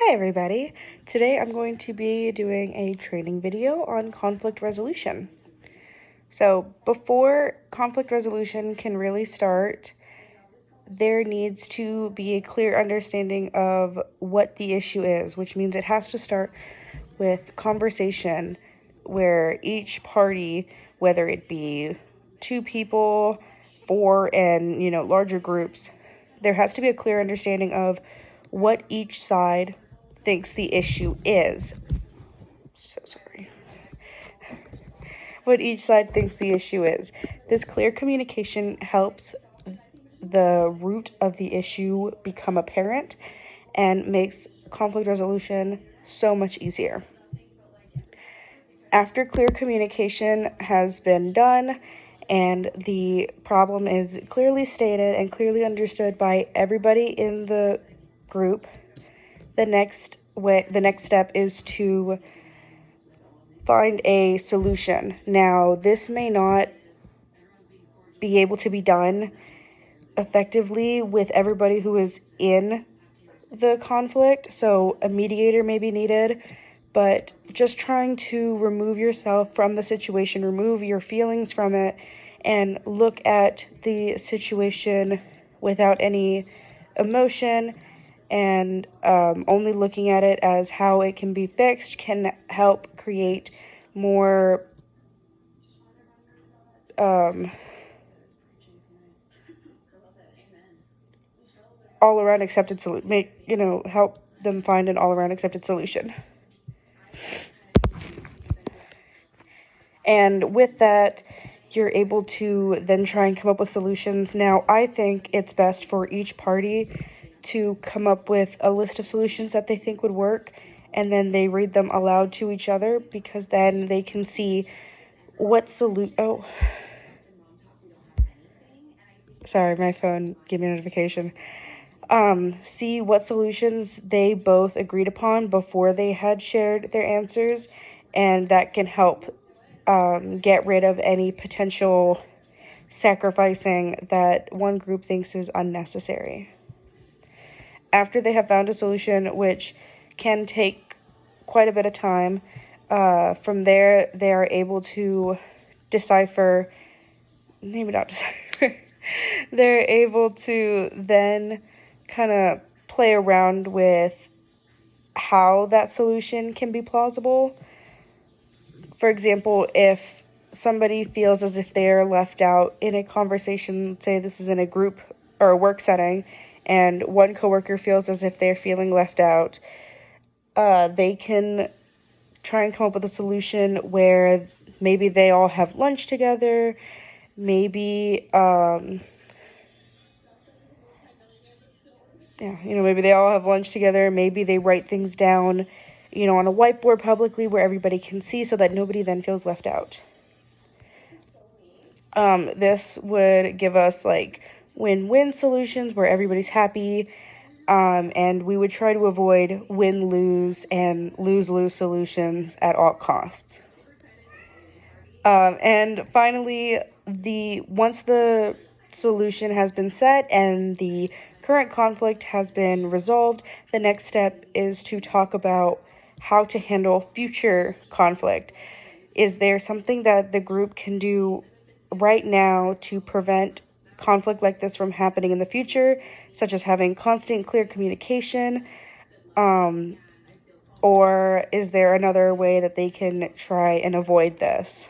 Hi everybody! Today I'm going to be doing a training video on conflict resolution. So before conflict resolution can really start, there needs to be a clear understanding of what the issue is, which means it has to start with conversation where each party, whether it be 2 people, 4, and larger groups, there has to be a clear understanding of what each side thinks the issue is. What each side thinks the issue is. This clear communication helps the root of the issue become apparent and makes conflict resolution so much easier. After clear communication has been done and the problem is clearly stated and clearly understood by everybody in the group, the next step is to find a solution. Now, this may not be able to be done effectively with everybody who is in the conflict, so a mediator may be needed, but just trying to remove yourself from the situation, remove your feelings from it, and look at the situation without any emotion and only looking at it as how it can be fixed can help create more all-around accepted solution. Help them find an all-around accepted solution. And with that, you're able to then try and come up with solutions. Now, I think it's best for each party to come up with a list of solutions that they think would work, and then they read them aloud to each other, because then they can see what sorry, my phone gave me a notification. See what solutions they both agreed upon before they had shared their answers, and that can help get rid of any potential sacrificing that one group thinks is unnecessary. After they have found a solution, which can take quite a bit of time, from there they are able to decipher, maybe not decipher, they're able to then kind of play around with how that solution can be plausible. For example, if somebody feels as if they are left out in a conversation, say this is in a group or a work setting, and one coworker feels as if they're feeling left out, they can try and come up with a solution where maybe they all have lunch together, maybe maybe they all have lunch together, maybe they write things down, on a whiteboard publicly where everybody can see, so that nobody then feels left out. This would give us like win-win solutions where everybody's happy, and we would try to avoid win-lose and lose-lose solutions at all costs. And finally, once the solution has been set and the current conflict has been resolved, the next step is to talk about how to handle future conflict. Is there something that the group can do right now to prevent conflict like this from happening in the future, such as having constant, clear communication? Or is there another way that they can try and avoid this?